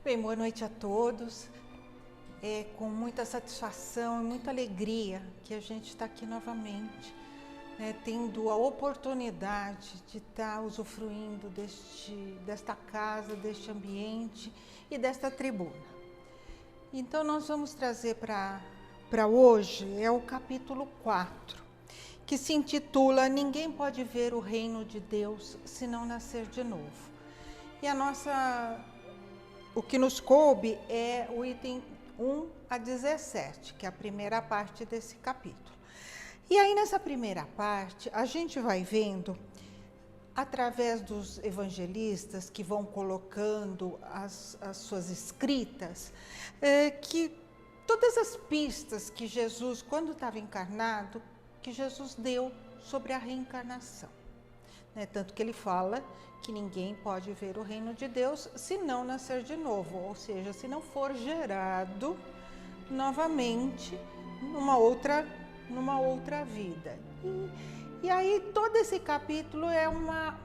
Bem, boa noite a todos. É com muita satisfação e muita alegria que a gente está aqui novamente, tendo a oportunidade de estar usufruindo desta casa, deste ambiente e desta tribuna. Então, nós vamos trazer para hoje o capítulo 4, que se intitula Ninguém pode ver o reino de Deus se não nascer de novo. E o que nos coube é o item 1 a 17, que é a primeira parte desse capítulo. E aí, nessa primeira parte, a gente vai vendo, através dos evangelistas que vão colocando as suas escritas, que todas as pistas que Jesus, quando estava encarnado, que Jesus deu sobre a reencarnação. Tanto que ele fala que ninguém pode ver o reino de Deus se não nascer de novo, ou seja, se não for gerado novamente numa outra vida. E aí todo esse capítulo é uma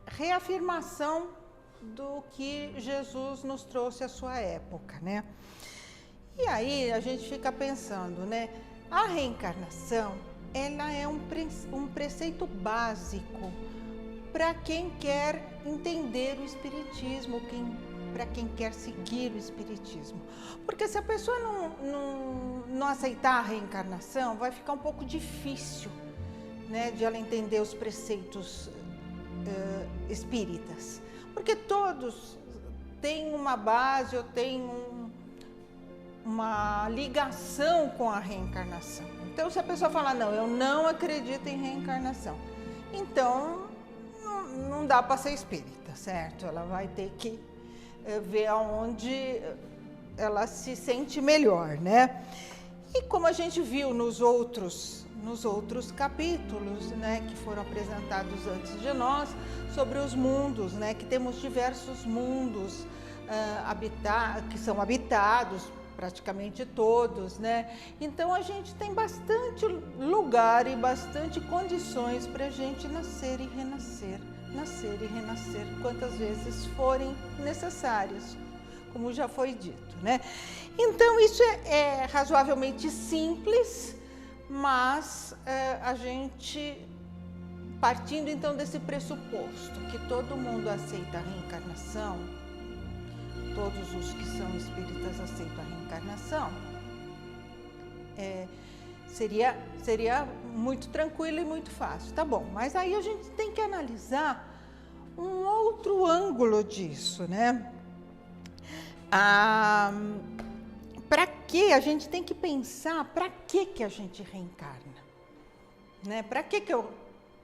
reafirmação do que Jesus nos trouxe à sua época, né? E aí a gente fica pensando, a reencarnação, ela é um preceito básico para quem quer entender o Espiritismo, para quem quer seguir o Espiritismo. Porque se a pessoa não aceitar a reencarnação, vai ficar um pouco difícil, de ela entender os preceitos espíritas. Porque todos têm uma base ou têm uma ligação com a reencarnação. Então, se a pessoa falar, não, eu não acredito em reencarnação, então não dá para ser espírita, certo? Ela vai ter que ver aonde ela se sente melhor, E como a gente viu nos outros capítulos, que foram apresentados antes de nós, sobre os mundos, que temos diversos mundos que são habitados, praticamente todos, Então a gente tem bastante lugar e bastante condições para a gente nascer e renascer, quantas vezes forem necessárias, como já foi dito, Então isso é razoavelmente simples, mas a gente, partindo então desse pressuposto que todo mundo aceita a reencarnação, todos os que são espíritas aceitam a reencarnação, seria muito tranquilo e muito fácil, tá bom, mas aí a gente tem que analisar um outro ângulo disso, Para que a gente tem que pensar, para que a gente reencarna, Para que eu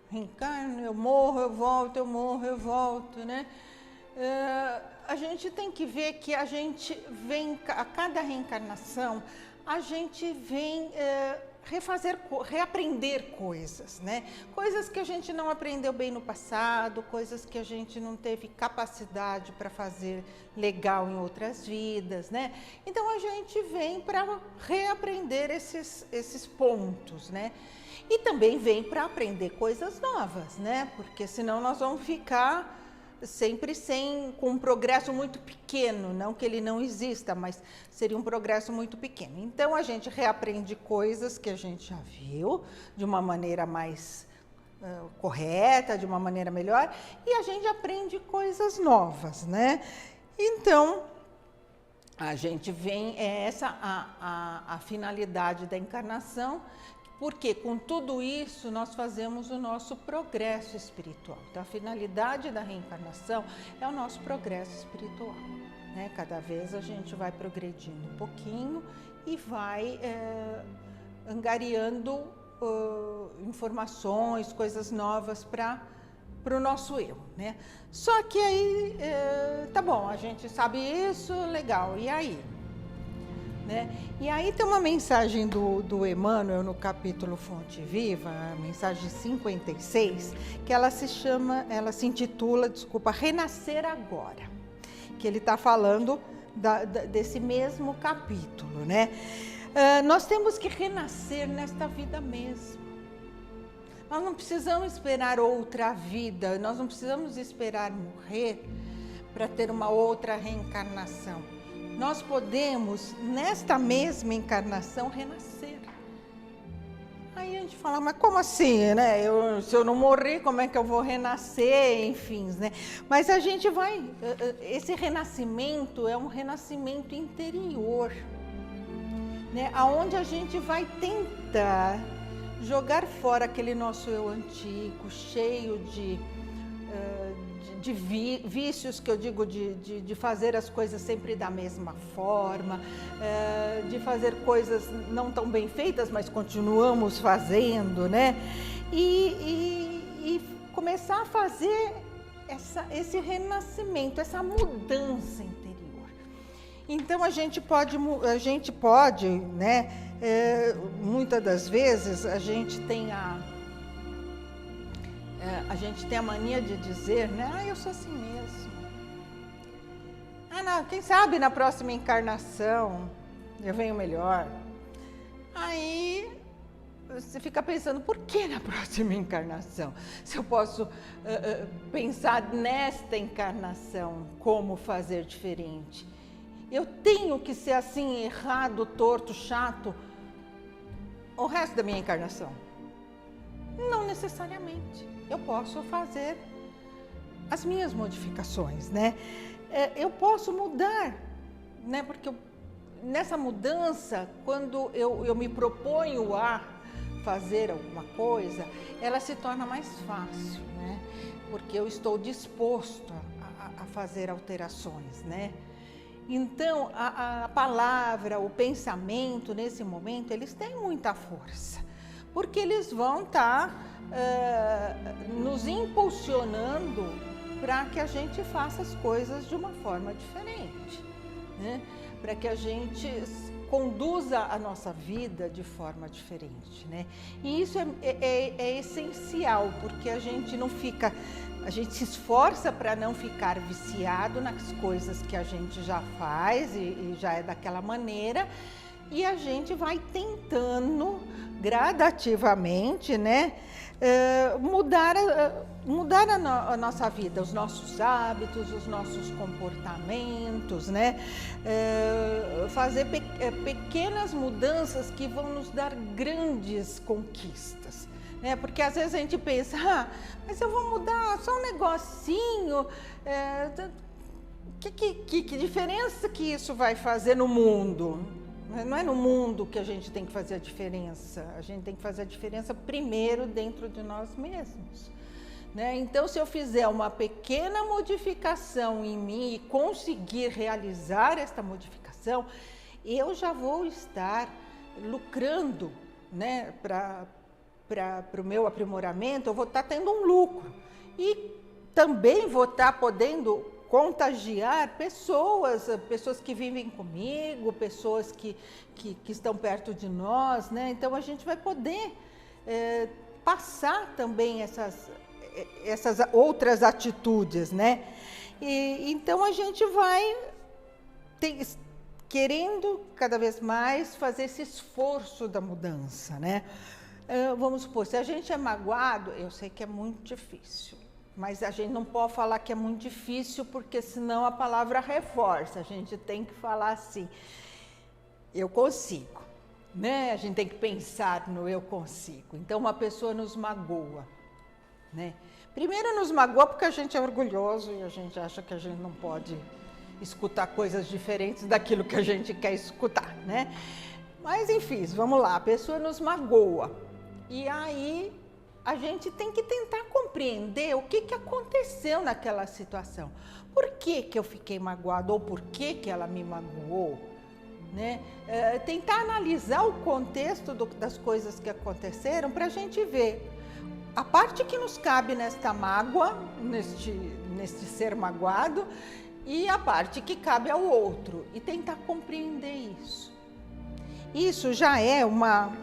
reencarno, eu morro, eu volto, eu morro, eu volto, A gente tem que ver que a gente vem, a cada reencarnação, a gente vem reaprender coisas, Coisas que a gente não aprendeu bem no passado, coisas que a gente não teve capacidade para fazer legal em outras vidas, Então a gente vem para reaprender esses pontos, E também vem para aprender coisas novas, Porque senão nós vamos ficar sempre com um progresso muito pequeno, não que ele não exista, mas seria um progresso muito pequeno. Então, a gente reaprende coisas que a gente já viu de uma maneira mais correta, de uma maneira melhor, e a gente aprende coisas novas, Então, a gente vem, essa a finalidade da encarnação, porque com tudo isso nós fazemos o nosso progresso espiritual. Então, a finalidade da reencarnação é o nosso progresso espiritual. Cada vez a gente vai progredindo um pouquinho e vai angariando informações, coisas novas para o nosso eu. Só que aí, tá bom, a gente sabe isso, legal, e aí? E aí tem uma mensagem do Emmanuel no capítulo Fonte Viva, a mensagem 56, que ela se intitula, Renascer Agora, que ele está falando desse mesmo capítulo, Nós temos que renascer nesta vida mesmo. Nós não precisamos esperar outra vida, nós não precisamos esperar morrer para ter uma outra reencarnação. Nós podemos, nesta mesma encarnação, renascer. Aí a gente fala, mas como assim, né? Se eu não morrer, como é que eu vou renascer? Enfim, né? Mas a gente vai... Esse renascimento é um renascimento interior, né? Onde a gente vai tentar jogar fora aquele nosso eu antigo, cheio de vícios, que eu digo de fazer as coisas sempre da mesma forma, de fazer coisas não tão bem feitas, mas continuamos fazendo, né? E começar a fazer esse renascimento, essa mudança interior. Então a gente pode, né? Muitas das vezes a gente tem a mania de dizer, né? Eu sou assim mesmo. Não, quem sabe na próxima encarnação eu venho melhor. Aí você fica pensando, por que na próxima encarnação? Se eu posso pensar nesta encarnação, como fazer diferente? Eu tenho que ser assim, errado, torto, chato, o resto da minha encarnação? Não necessariamente. Eu posso fazer as minhas modificações, né? Eu posso mudar, né? Porque nessa mudança, quando eu me proponho a fazer alguma coisa, ela se torna mais fácil, né? Porque eu estou disposto a fazer alterações, né? Então, a palavra, o pensamento, nesse momento, eles têm muita força, porque eles vão estar nos impulsionando para que a gente faça as coisas de uma forma diferente, né? Para que a gente conduza a nossa vida de forma diferente, né? E isso é essencial, porque a gente não fica, a gente se esforça para não ficar viciado nas coisas que a gente já faz e já é daquela maneira, e a gente vai tentando gradativamente, né, mudar a nossa vida, os nossos hábitos, os nossos comportamentos, né, fazer pequenas mudanças que vão nos dar grandes conquistas, né, porque às vezes a gente pensa, mas eu vou mudar só um negocinho, que diferença que isso vai fazer no mundo? Não é no mundo que a gente tem que fazer a diferença, a gente tem que fazer a diferença primeiro dentro de nós mesmos, né? Então, se eu fizer uma pequena modificação em mim e conseguir realizar esta modificação, eu já vou estar lucrando, né? Para o meu aprimoramento, eu vou estar tendo um lucro e também vou estar podendo contagiar pessoas que vivem comigo, pessoas que estão perto de nós, né? Então a gente vai poder passar também essas outras atitudes, né? Então a gente vai querendo cada vez mais fazer esse esforço da mudança, né? Vamos supor, se a gente é magoado, eu sei que é muito difícil. Mas a gente não pode falar que é muito difícil, porque senão a palavra reforça. A gente tem que falar assim, eu consigo, né? A gente tem que pensar no eu consigo. Então, uma pessoa nos magoa, né? Primeiro nos magoa porque a gente é orgulhoso e a gente acha que a gente não pode escutar coisas diferentes daquilo que a gente quer escutar, né? Mas, enfim, vamos lá, a pessoa nos magoa. E aí a gente tem que tentar compreender o que aconteceu naquela situação. Por que eu fiquei magoado ou por que ela me magoou? Né? Tentar analisar o contexto das coisas que aconteceram para a gente ver a parte que nos cabe nesta mágoa, neste ser magoado, e a parte que cabe ao outro, e tentar compreender isso. Isso já é uma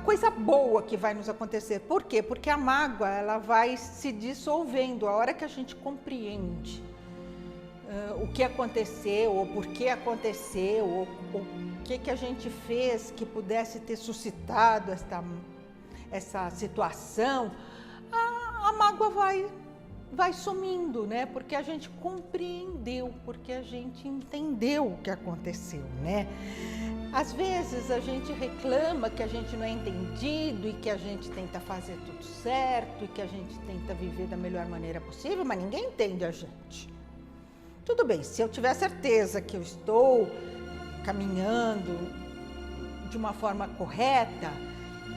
coisa boa que vai nos acontecer. Por quê? Porque a mágoa, ela vai se dissolvendo a hora que a gente compreende o que aconteceu, ou por que aconteceu, ou o que a gente fez que pudesse ter suscitado essa situação. A mágoa vai sumindo, né? Porque a gente compreendeu, porque a gente entendeu o que aconteceu, né? Às vezes a gente reclama que a gente não é entendido e que a gente tenta fazer tudo certo e que a gente tenta viver da melhor maneira possível, mas ninguém entende a gente. Tudo bem, se eu tiver certeza que eu estou caminhando de uma forma correta,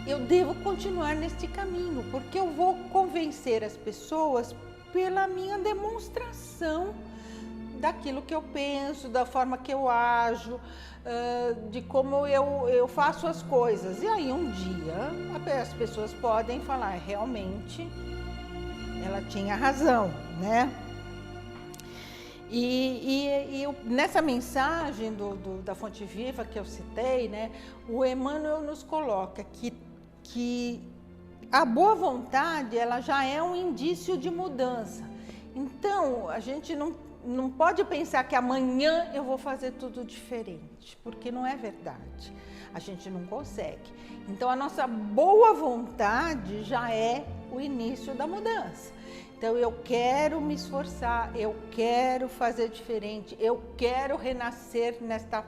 eu devo continuar neste caminho, porque eu vou convencer as pessoas pela minha demonstração daquilo que eu penso, da forma que eu ajo, de como eu faço as coisas. E aí um dia as pessoas podem falar, realmente, ela tinha razão, né? Nessa mensagem da Fonte Viva que eu citei, né, o Emmanuel nos coloca que a boa vontade, ela já é um indício de mudança. Então, a gente não pode pensar que amanhã eu vou fazer tudo diferente, porque não é verdade. A gente não consegue. Então, a nossa boa vontade já é o início da mudança. Então, eu quero me esforçar, eu quero fazer diferente, eu quero renascer nesta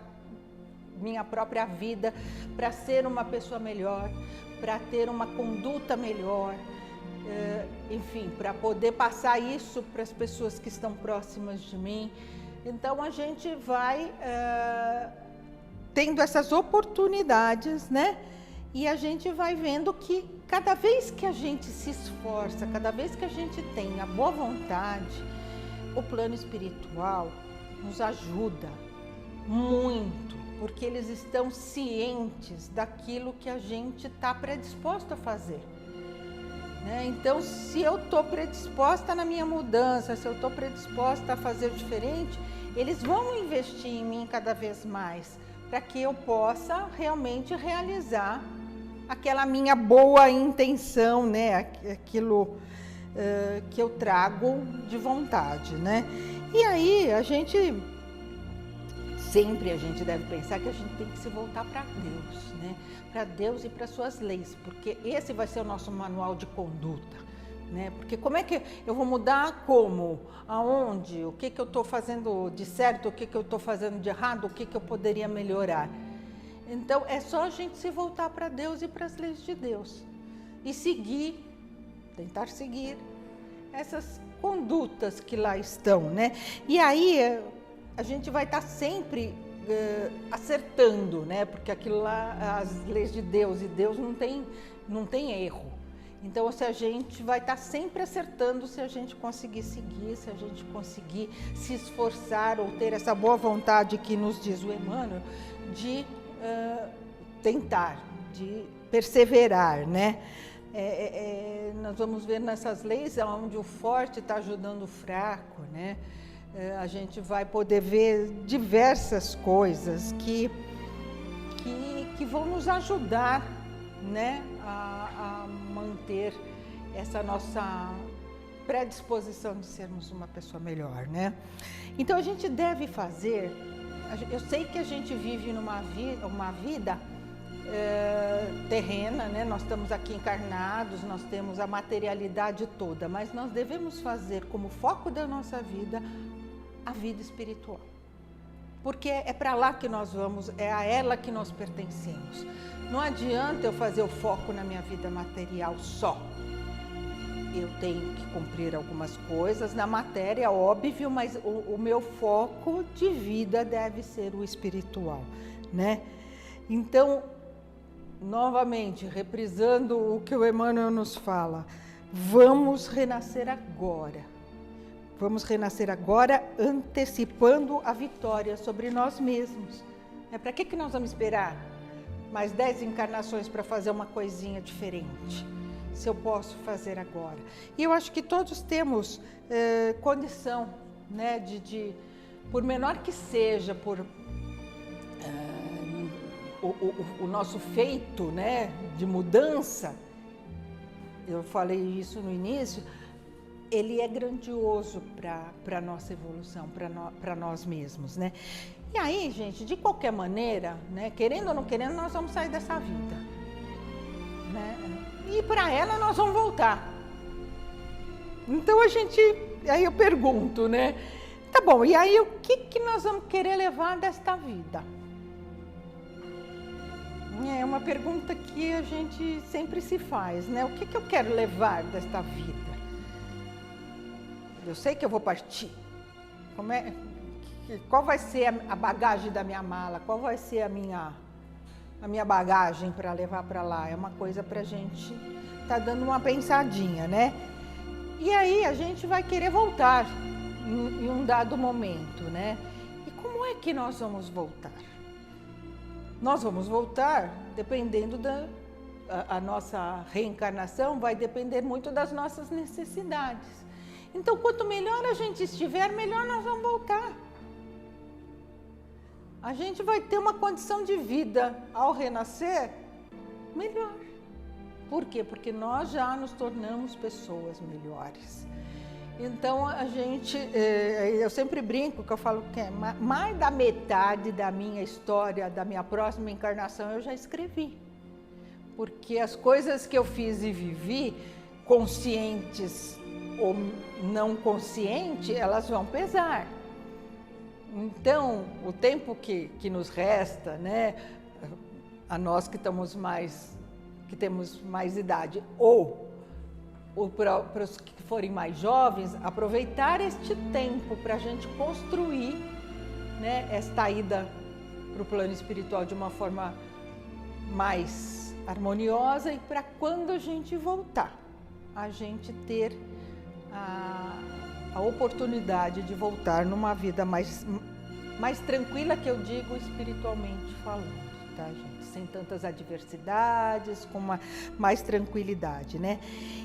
minha própria vida para ser uma pessoa melhor, para ter uma conduta melhor, enfim, para poder passar isso para as pessoas que estão próximas de mim. Então, a gente vai tendo essas oportunidades, né? E a gente vai vendo que cada vez que a gente se esforça, cada vez que a gente tem a boa vontade, o plano espiritual nos ajuda muito, porque eles estão cientes daquilo que a gente está predisposto a fazer. Né? Então, se eu estou predisposta na minha mudança, se eu estou predisposta a fazer diferente, eles vão investir em mim cada vez mais, para que eu possa realmente realizar aquela minha boa intenção, né? Aquilo que eu trago de vontade, né? E aí a gente deve pensar que a gente tem que se voltar para Deus, né? Para Deus e para suas leis, porque esse vai ser o nosso manual de conduta, né? Porque como é que eu vou mudar? Como? Aonde? O que eu estou fazendo de certo? O que eu estou fazendo de errado? O que eu poderia melhorar? Então, é só a gente se voltar para Deus e para as leis de Deus e tentar seguir essas condutas que lá estão, né? E aí, a gente vai estar sempre acertando, né? Porque aquilo lá, as leis de Deus e Deus não tem erro. Então, se a gente vai estar sempre acertando, se a gente conseguir seguir, se a gente conseguir se esforçar ou ter essa boa vontade que nos diz o Emmanuel de tentar, de perseverar, né? Nós vamos ver nessas leis onde o forte está ajudando o fraco, né? A gente vai poder ver diversas coisas que vão nos ajudar, né? A manter essa nossa predisposição de sermos uma pessoa melhor, né? Então a gente deve fazer. Eu sei que a gente vive uma vida terrena, né? Nós estamos aqui encarnados, nós temos a materialidade toda, mas nós devemos fazer como foco da nossa vida a vida espiritual. Porque é para lá que nós vamos, é a ela que nós pertencemos. Não adianta eu fazer o foco na minha vida material só. Eu tenho que cumprir algumas coisas na matéria, óbvio, mas o meu foco de vida deve ser o espiritual, né? Então, novamente, reprisando o que o Emmanuel nos fala, vamos renascer agora. Vamos renascer agora antecipando a vitória sobre nós mesmos. Para que nós vamos esperar mais 10 encarnações para fazer uma coisinha diferente? Se eu posso fazer agora. E eu acho que todos temos condição, né, por menor que seja, o nosso feito, né, de mudança, eu falei isso no início, ele é grandioso para a nossa evolução, para nós mesmos, né? E aí, gente, de qualquer maneira, né, querendo ou não querendo, nós vamos sair dessa vida, né? E para ela nós vamos voltar. Então aí eu pergunto, né? Tá bom, e aí o que nós vamos querer levar desta vida? É uma pergunta que a gente sempre se faz, né? O que eu quero levar desta vida? Eu sei que eu vou partir. Qual vai ser a bagagem da minha mala? Qual vai ser a minha bagagem para levar para lá? É uma coisa para a gente tá dando uma pensadinha, né? E aí a gente vai querer voltar em um dado momento, né? E como é que nós vamos voltar? Nós vamos voltar dependendo a nossa reencarnação vai depender muito das nossas necessidades. Então, quanto melhor a gente estiver, melhor nós vamos voltar. A gente vai ter uma condição de vida ao renascer melhor. Por quê? Porque nós já nos tornamos pessoas melhores. Então, eu sempre brinco que eu falo que mais da metade da minha história, da minha próxima encarnação, eu já escrevi. Porque as coisas que eu fiz e vivi, conscientes ou não consciente, elas vão pesar. Então, o tempo que nos resta, né, a nós que temos mais idade, ou para os que forem mais jovens, aproveitar este tempo para a gente construir, né, esta ida para o plano espiritual de uma forma mais harmoniosa e para quando a gente voltar, a gente ter a oportunidade de voltar numa vida mais tranquila, que eu digo espiritualmente falando, tá, gente? Sem tantas adversidades, com mais tranquilidade, né?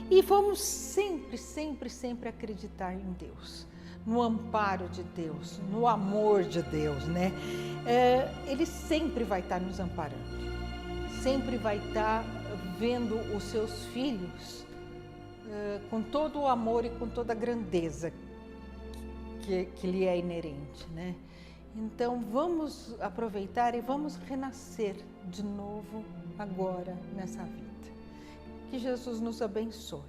E vamos sempre, sempre, sempre acreditar em Deus, no amparo de Deus, no amor de Deus, né? Ele sempre vai estar nos amparando, sempre vai estar vendo os seus filhos com todo o amor e com toda a grandeza que lhe é inerente, né? Então vamos aproveitar e vamos renascer de novo agora nessa vida. Que Jesus nos abençoe.